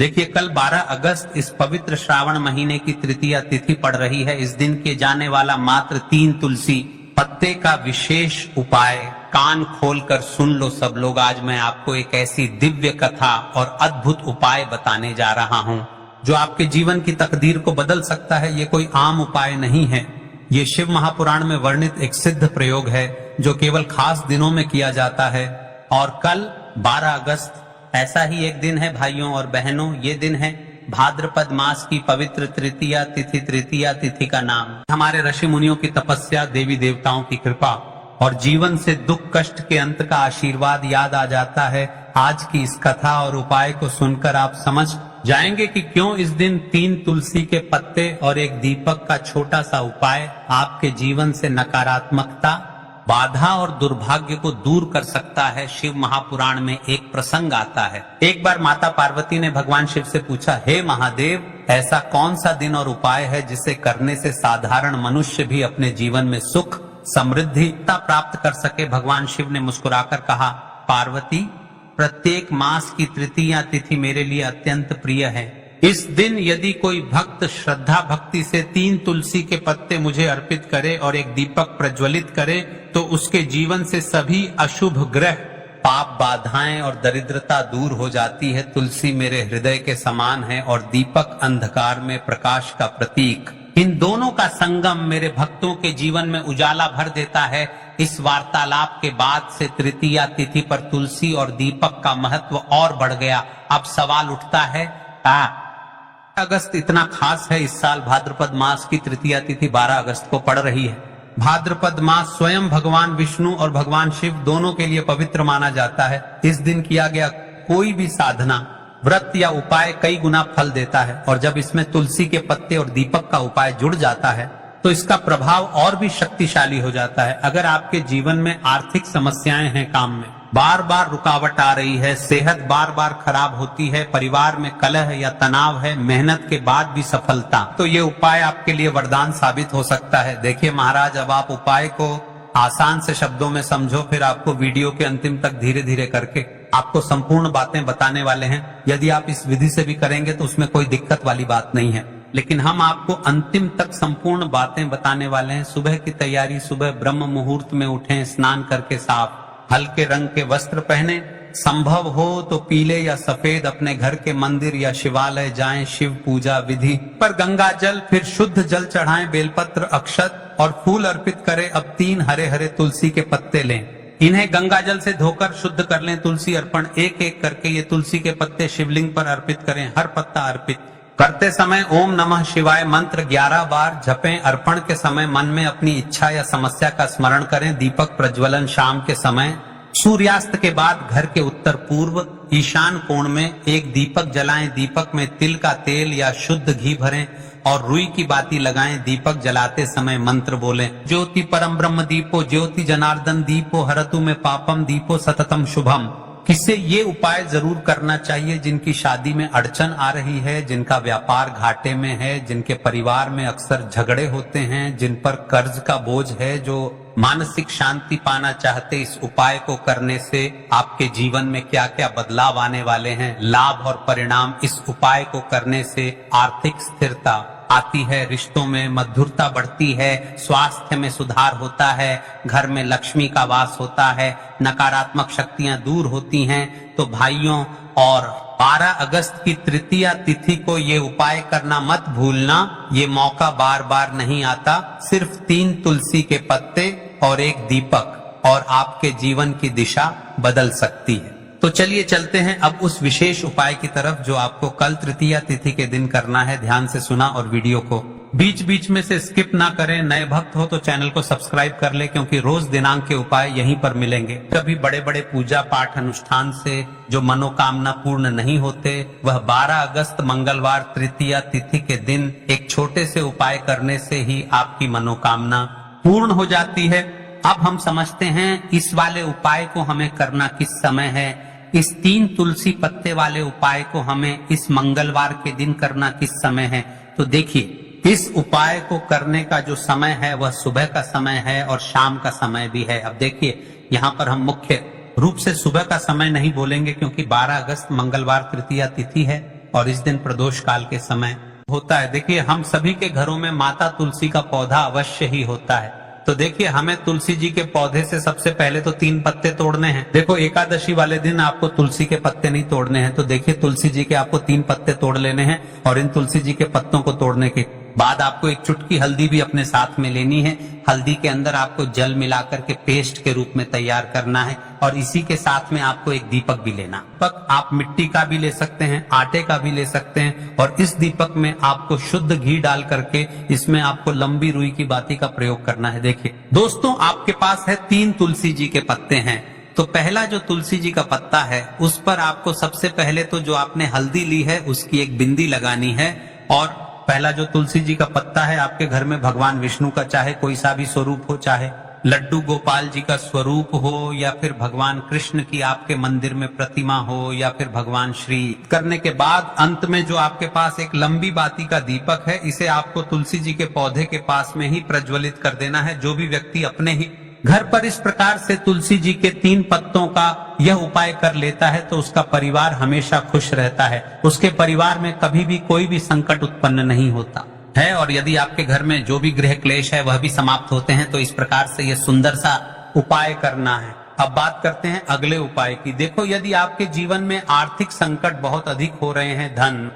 देखिए, कल 12 अगस्त इस पवित्र श्रावण महीने की तृतीया तिथि पड़ रही है। इस दिन किए जाने वाला मात्र 3 तुलसी पत्ते का विशेष उपाय कान खोलकर सुन लो सब लोग। आज मैं आपको एक ऐसी दिव्य कथा और अद्भुत उपाय बताने जा रहा हूं जो आपके जीवन की तकदीर को बदल सकता है। ये कोई आम उपाय नहीं है, ये शिव महापुराण में वर्णित एक सिद्ध प्रयोग है जो केवल खास दिनों में किया जाता है। और कल 12 अगस्त ऐसा ही एक दिन है भाइयों और बहनों। ये दिन है भाद्रपद मास की पवित्र तृतीया तिथि। तृतीया तिथि का नाम हमारे ऋषि मुनियों की तपस्या, देवी देवताओं की कृपा और जीवन से दुख कष्ट के अंत का आशीर्वाद याद आ जाता है। आज की इस कथा और उपाय को सुनकर आप समझ जाएंगे कि क्यों इस दिन 3 तुलसी के पत्ते और एक दीपक का छोटा सा उपाय आपके जीवन से नकारात्मकता, बाधा और दुर्भाग्य को दूर कर सकता है। शिव महापुराण में एक प्रसंग आता है। एक बार माता पार्वती ने भगवान शिव से पूछा, हे महादेव, ऐसा कौन सा दिन और उपाय है जिसे करने से साधारण मनुष्य भी अपने जीवन में सुख समृद्धि प्राप्त कर सके। भगवान शिव ने मुस्कुराकर कहा, पार्वती, प्रत्येक मास की तृतीया तिथि मेरे लिए अत्यंत प्रिय है। इस दिन यदि कोई भक्त श्रद्धा भक्ति से 3 तुलसी के पत्ते मुझे अर्पित करे और एक दीपक प्रज्वलित करे तो उसके जीवन से सभी अशुभ ग्रह, पाप, बाधाएं और दरिद्रता दूर हो जाती है। तुलसी मेरे हृदय के समान है और दीपक अंधकार में प्रकाश का प्रतीक। इन दोनों का संगम मेरे भक्तों के जीवन में उजाला भर देता है। इस वार्तालाप के बाद से तृतीया तिथि पर तुलसी और दीपक का महत्व और बढ़ गया। अब सवाल उठता है, अगस्त इतना खास है? इस साल भाद्रपद मास की तृतीया तिथि 12 अगस्त को पड़ रही है। भाद्रपद मास स्वयं भगवान विष्णु और भगवान शिव दोनों के लिए पवित्र माना जाता है। इस दिन किया गया कोई भी साधना, व्रत या उपाय कई गुना फल देता है और जब इसमें तुलसी के पत्ते और दीपक का उपाय जुड़ जाता है तो इसका प्रभाव और भी शक्तिशाली हो जाता है। अगर आपके जीवन में आर्थिक समस्याएं हैं, काम में बार बार रुकावट आ रही है, सेहत बार बार खराब होती है, परिवार में कलह या तनाव है, मेहनत के बाद भी सफलता, तो ये उपाय आपके लिए वरदान साबित हो सकता है। देखिए महाराज, अब आप उपाय को आसान से शब्दों में समझो, फिर आपको वीडियो के अंतिम तक धीरे धीरे करके आपको संपूर्ण बातें बताने वाले हैं। यदि आप इस विधि से भी करेंगे तो उसमें कोई दिक्कत वाली बात नहीं है, लेकिन हम आपको अंतिम तक संपूर्ण बातें बताने वाले हैं। सुबह की तैयारी, सुबह ब्रह्म मुहूर्त में उठें, स्नान करके साफ हल्के रंग के वस्त्र पहने, संभव हो तो पीले या सफेद, अपने घर के मंदिर या शिवालय जाएं, शिव पूजा विधि पर गंगा जल, फिर शुद्ध जल चढ़ाएं, बेलपत्र, अक्षत और फूल अर्पित करें। अब 3 हरे हरे तुलसी के पत्ते लें, इन्हें गंगा जल से धोकर शुद्ध कर लें। तुलसी अर्पण एक एक करके ये तुलसी के पत्ते शिवलिंग पर अर्पित करें। हर पत्ता अर्पित करते समय ओम नमः शिवाय मंत्र 11 बार जपें। अर्पण के समय मन में अपनी इच्छा या समस्या का स्मरण करें। दीपक प्रज्वलन शाम के समय सूर्यास्त के बाद घर के उत्तर पूर्व ईशान कोण में एक दीपक जलाएं। दीपक में तिल का तेल या शुद्ध घी भरें और रुई की बाती लगाएं। दीपक जलाते समय मंत्र बोलें, ज्योति परम ब्रह्म दीपो, ज्योति जनार्दन दीपो, हरतु में पापम दीपो सततम शुभम। किससे ये उपाय जरूर करना चाहिए जिनकी शादी में अड़चन आ रही है, जिनका व्यापार घाटे में है, जिनके परिवार में अक्सर झगड़े होते हैं, जिन पर कर्ज का बोझ है, जो मानसिक शांति पाना चाहते। इस उपाय को करने से आपके जीवन में क्या क्या बदलाव आने वाले हैं, लाभ और परिणाम। इस उपाय को करने से आर्थिक स्थिरता आती है, रिश्तों में मधुरता बढ़ती है, स्वास्थ्य में सुधार होता है, घर में लक्ष्मी का वास होता है, नकारात्मक शक्तियां दूर होती हैं। तो भाइयों, और 12 अगस्त की तृतीया तिथि को ये उपाय करना मत भूलना। ये मौका बार बार नहीं आता। सिर्फ 3 तुलसी के पत्ते और एक दीपक और आपके जीवन की दिशा बदल सकती है। तो चलिए चलते हैं अब उस विशेष उपाय की तरफ जो आपको कल तृतीया तिथि के दिन करना है। ध्यान से सुना और वीडियो को बीच बीच में से स्किप ना करें। नए भक्त हो तो चैनल को सब्सक्राइब कर ले, क्योंकि रोज दिनांक के उपाय यहीं पर मिलेंगे। कभी बड़े बड़े पूजा पाठ अनुष्ठान से जो मनोकामना पूर्ण नहीं होते, वह 12 अगस्त मंगलवार तृतीया तिथि के दिन एक छोटे से उपाय करने से ही आपकी मनोकामना पूर्ण हो जाती है। अब हम समझते हैं इस वाले उपाय को हमें करना किस समय है। इस 3 तुलसी पत्ते वाले उपाय को हमें इस मंगलवार के दिन करना किस समय है। तो देखिए, इस उपाय को करने का जो समय है वह सुबह का समय है और शाम का समय भी है। अब देखिए, यहाँ पर हम मुख्य रूप से सुबह का समय नहीं बोलेंगे क्योंकि 12 अगस्त मंगलवार तृतीया तिथि है। और इस दिन प्रदोष काल के समय होता है। देखिए हम सभी के घरों में माता तुलसी का पौधा अवश्य ही होता है। तो देखिए हमें तुलसी जी के पौधे से सबसे पहले तो 3 पत्ते तोड़ने हैं। देखो एकादशी वाले दिन आपको तुलसी के पत्ते नहीं तोड़ने हैं। तो देखिए तुलसी जी के आपको 3 पत्ते तोड़ लेने हैं और इन तुलसी जी के पत्तों को तोड़ने के बाद आपको एक चुटकी हल्दी भी अपने साथ में लेनी है। हल्दी के अंदर आपको जल मिलाकर के पेस्ट के रूप में तैयार करना है और इसी के साथ में आपको एक दीपक भी लेना। दीपक आप मिट्टी का भी ले सकते हैं, आटे का भी ले सकते हैं और इस दीपक में आपको शुद्ध घी डाल करके इसमें आपको लंबी रुई की बाती का प्रयोग करना है। देखिए दोस्तों आपके पास है 3 तुलसी जी के पत्ते हैं। तो पहला जो तुलसी जी का पत्ता है उस पर आपको सबसे पहले तो जो आपने हल्दी ली है उसकी एक बिंदी लगानी है। और पहला जो तुलसी जी का पत्ता है आपके घर में भगवान विष्णु का चाहे कोई सा भी स्वरूप हो, चाहे लड्डू गोपाल जी का स्वरूप हो या फिर भगवान कृष्ण की आपके मंदिर में प्रतिमा हो या फिर भगवान श्री, करने के बाद अंत में जो आपके पास एक लंबी बाती का दीपक है इसे आपको तुलसी जी के पौधे के पास में ही प्रज्वलित कर देना है। जो भी व्यक्ति अपने ही घर पर इस प्रकार से तुलसी जी के 3 पत्तों का यह उपाय कर लेता है तो उसका परिवार हमेशा खुश रहता है, उसके परिवार में कभी भी कोई भी संकट उत्पन्न नहीं होता है और यदि आपके घर में जो भी गृह क्लेश है वह भी समाप्त होते हैं। तो इस प्रकार से यह सुंदर सा उपाय करना है। अब बात करते हैं अगले उपाय की। देखो यदि आपके जीवन में आर्थिक संकट बहुत अधिक हो रहे हैं, धन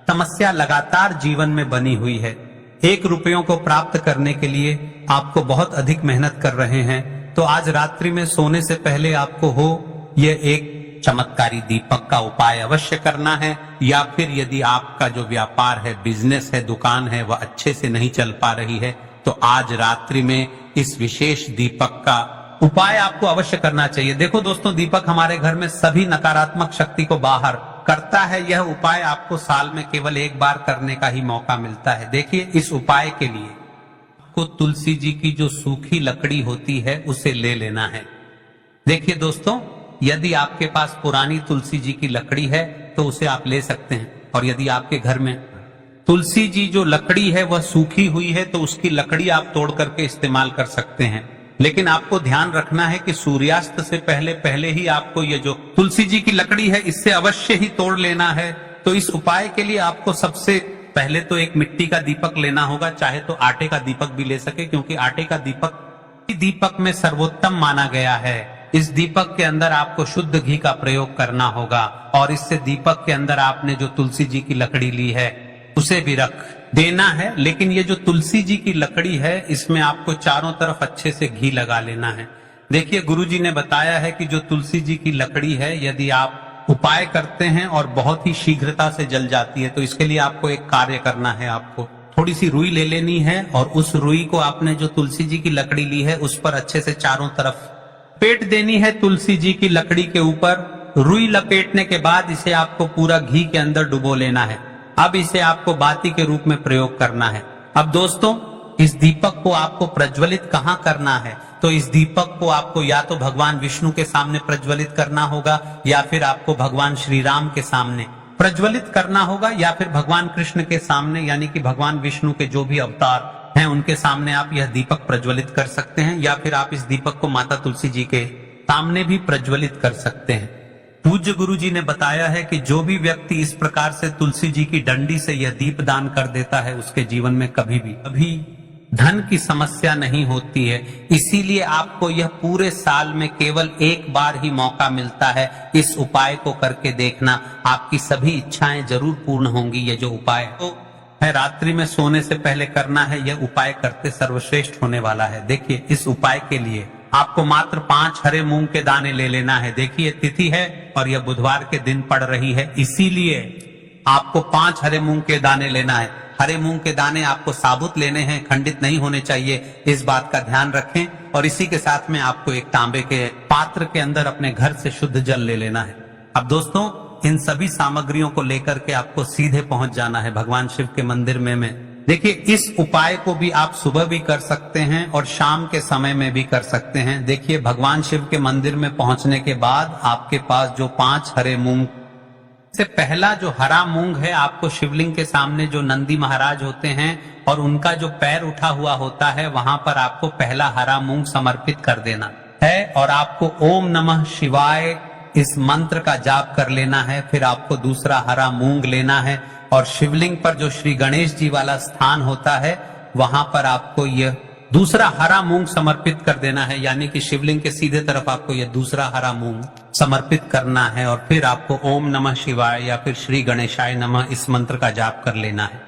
समस्या लगातार जीवन में बनी हुई है, 1 रुपयों को प्राप्त करने के लिए आपको बहुत अधिक मेहनत कर रहे हैं, तो आज रात्रि में सोने से पहले आपको हो यह एक चमत्कारी दीपक का उपाय अवश्य करना है। या फिर यदि आपका जो व्यापार है, बिजनेस है, दुकान है वह अच्छे से नहीं चल पा रही है तो आज रात्रि में इस विशेष दीपक का उपाय आपको अवश्य करना चाहिए। देखो दोस्तों दीपक हमारे घर में सभी नकारात्मक शक्ति को बाहर करता है। यह उपाय आपको साल में केवल 1 बार करने का ही मौका मिलता है। देखिए इस उपाय के लिए आपको तुलसी जी की जो सूखी लकड़ी होती है उसे ले लेना है। देखिए दोस्तों यदि आपके पास पुरानी तुलसी जी की लकड़ी है तो उसे आप ले सकते हैं और यदि आपके घर में तुलसी जी जो लकड़ी है वह सूखी हुई है तो उसकी लकड़ी आप तोड़ करके इस्तेमाल कर सकते हैं। लेकिन आपको ध्यान रखना है कि सूर्यास्त से पहले ही आपको ये जो तुलसी जी की लकड़ी है इससे अवश्य ही तोड़ लेना है। तो इस उपाय के लिए आपको सबसे पहले तो एक मिट्टी का दीपक लेना होगा, चाहे तो आटे का दीपक भी ले सके क्योंकि आटे का दीपक में सर्वोत्तम माना गया है। इस दीपक के अंदर आपको शुद्ध घी का प्रयोग करना होगा और इससे दीपक के अंदर आपने जो तुलसी जी की लकड़ी ली है उसे भी रख देना है। लेकिन ये जो तुलसी जी की लकड़ी है इसमें आपको चारों तरफ अच्छे से घी लगा लेना है। देखिए गुरुजी ने बताया है कि जो तुलसी जी की लकड़ी है यदि आप उपाय करते हैं और बहुत ही शीघ्रता से जल जाती है तो इसके लिए आपको एक कार्य करना है। आपको थोड़ी सी रुई ले लेनी है और उस रुई को आपने जो तुलसी जी की लकड़ी ली है उस पर अच्छे से चारों तरफ लपेट देनी है। तुलसी जी की लकड़ी के ऊपर रुई लपेटने के बाद इसे आपको पूरा घी के अंदर डुबो लेना है। अब इसे आपको बाती के रूप में प्रयोग करना है। अब दोस्तों इस दीपक को आपको प्रज्वलित कहाँ करना है, तो इस दीपक को आपको या तो भगवान विष्णु के सामने प्रज्वलित करना होगा या फिर आपको भगवान श्री राम के सामने प्रज्वलित करना होगा या फिर भगवान कृष्ण के सामने यानी कि भगवान विष्णु के जो भी अवतार हैं उनके सामने आप यह दीपक प्रज्वलित कर सकते हैं या फिर आप इस दीपक को माता तुलसी जी के सामने भी प्रज्वलित कर सकते हैं। पूज्य गुरु जी ने बताया है कि जो भी व्यक्ति इस प्रकार से तुलसी जी की डंडी से यह दीप दान कर देता है उसके जीवन में कभी धन की समस्या नहीं होती है। इसीलिए आपको यह पूरे साल में केवल 1 बार ही मौका मिलता है। इस उपाय को करके देखना, आपकी सभी इच्छाएं जरूर पूर्ण होंगी। ये जो उपाय है रात्रि में सोने से पहले करना है, यह उपाय करते सर्वश्रेष्ठ होने वाला है। देखिए इस उपाय के लिए आपको मात्र 5 हरे मूंग के दाने ले लेना है। देखिए तिथि है और यह बुधवार के दिन पड़ रही है, इसीलिए आपको 5 हरे मूंग के दाने लेना है। हरे मूंग के दाने आपको साबुत लेने हैं, खंडित नहीं होने चाहिए, इस बात का ध्यान रखें। और इसी के साथ में आपको एक तांबे के पात्र के अंदर अपने घर से शुद्ध जल ले लेना है। अब दोस्तों इन सभी सामग्रियों को लेकर के आपको सीधे पहुंच जाना है भगवान शिव के मंदिर में। देखिए इस उपाय को भी आप सुबह भी कर सकते हैं और शाम के समय में भी कर सकते हैं। देखिए भगवान शिव के मंदिर में पहुंचने के बाद आपके पास जो 5 हरे मूंग से पहला जो हरा मूंग है, आपको शिवलिंग के सामने जो नंदी महाराज होते हैं और उनका जो पैर उठा हुआ होता है वहां पर आपको पहला हरा मूंग समर्पित कर देना है और आपको ओम नमः शिवाय इस मंत्र का जाप कर लेना है। फिर आपको दूसरा हरा मूंग लेना है और शिवलिंग पर जो श्री गणेश जी वाला स्थान होता है वहां पर आपको यह दूसरा हरा मूंग समर्पित कर देना है, यानी कि शिवलिंग के सीधे तरफ आपको यह दूसरा हरा मूंग समर्पित करना है। और फिर आपको ओम नमः शिवाय या फिर श्री गणेशाय नमः इस मंत्र का जाप कर लेना है।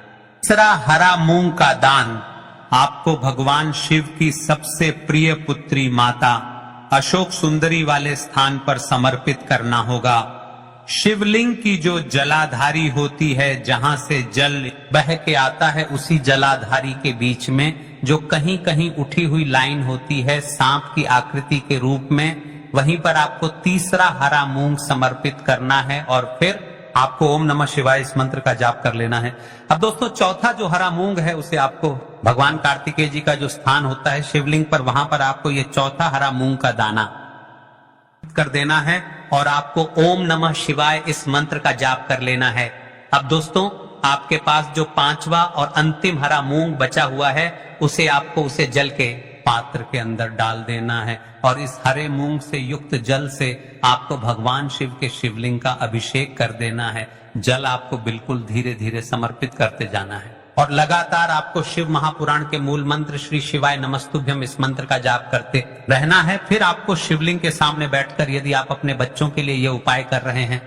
तीसरा हरा मूंग का दान आपको भगवान शिव की सबसे प्रिय पुत्री माता अशोक सुंदरी वाले स्थान पर समर्पित करना होगा। शिवलिंग की जो जलाधारी होती है, जहां से जल बह के आता है, उसी जलाधारी के बीच में जो कहीं कहीं उठी हुई लाइन होती है सांप की आकृति के रूप में, वहीं पर आपको तीसरा हरा मूंग समर्पित करना है और फिर आपको ओम नमः शिवाय इस मंत्र का जाप कर लेना है। अब दोस्तों चौथा जो हरा मूंग है उसे आपको भगवान कार्तिकेय जी का जो स्थान होता है शिवलिंग पर, वहां पर आपको ये चौथा हरा मूंग का दाना कर देना है और आपको ओम नमः शिवाय इस मंत्र का जाप कर लेना है। अब दोस्तों आपके पास जो पांचवा और अंतिम हरा मूंग बचा हुआ है उसे जल के पात्र के अंदर डाल देना है और इस हरे मूंग से युक्त जल से आपको भगवान शिव के शिवलिंग का अभिषेक कर देना है। जल आपको बिल्कुल धीरे धीरे समर्पित करते जाना है और लगातार आपको शिव महापुराण के मूल मंत्र श्री शिवाय नमस्तुभ्यम इस मंत्र का जाप करते रहना है। फिर आपको शिवलिंग के सामने बैठकर, यदि आप अपने बच्चों के लिए यह उपाय कर रहे हैं,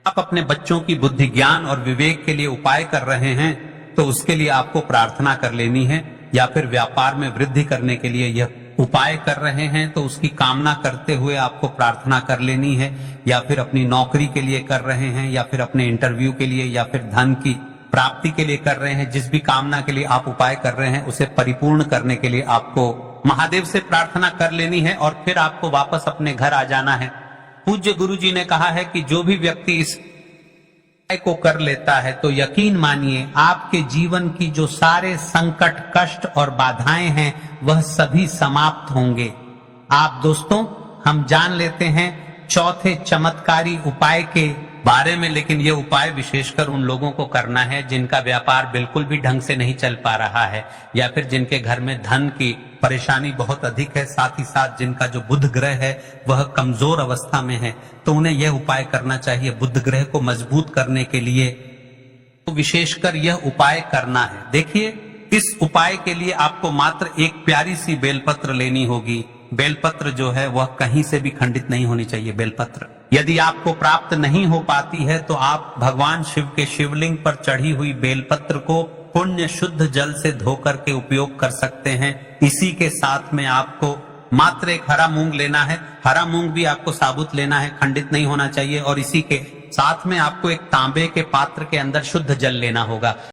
आप अपने बच्चों की बुद्धि ज्ञान और विवेक के लिए उपाय कर रहे हैं, तो उसके लिए आपको प्रार्थना कर लेनी है। या फिर व्यापार में वृद्धि करने के लिए यह उपाय कर रहे हैं तो उसकी कामना करते हुए आपको प्रार्थना कर लेनी है। या फिर अपनी नौकरी के लिए कर रहे हैं, या फिर अपने इंटरव्यू के लिए, या फिर धन की प्राप्ति के लिए कर रहे हैं, जिस भी कामना के लिए आप उपाय कर रहे हैं उसे परिपूर्ण करने के लिए आपको महादेव से प्रार्थना कर लेनी है और फिर आपको वापस अपने घर आ जाना है। पूज्य गुरु जी ने कहा है कि जो भी व्यक्ति इस को कर लेता है तो यकीन मानिए आपके जीवन की जो सारे संकट, कष्ट और बाधाएं हैं वह सभी समाप्त होंगे। आप दोस्तों हम जान लेते हैं चौथे चमत्कारी उपाय के बारे में, लेकिन यह उपाय विशेषकर उन लोगों को करना है जिनका व्यापार बिल्कुल भी ढंग से नहीं चल पा रहा है, या फिर जिनके घर में धन की परेशानी बहुत अधिक है, साथ ही साथ जिनका जो बुध ग्रह है वह कमजोर अवस्था में है, तो उन्हें यह उपाय करना चाहिए। बुध ग्रह को मजबूत करने के लिए तो विशेषकर यह उपाय करना है। देखिए इस उपाय के लिए आपको मात्र एक प्यारी सी बेलपत्र लेनी होगी। बेलपत्र जो है वह कहीं से भी खंडित नहीं होनी चाहिए। बेलपत्र यदि आपको प्राप्त नहीं हो पाती है तो आप भगवान शिव के शिवलिंग पर चढ़ी हुई बेलपत्र को पुण्य शुद्ध जल से धोकर के उपयोग कर सकते हैं। इसी के साथ में आपको मात्र एक हरा मूंग लेना है। हरा मूंग भी आपको साबुत लेना है, खंडित नहीं होना चाहिए। और इसी के साथ में आपको एक तांबे के पात्र के अंदर शुद्ध जल लेना होगा।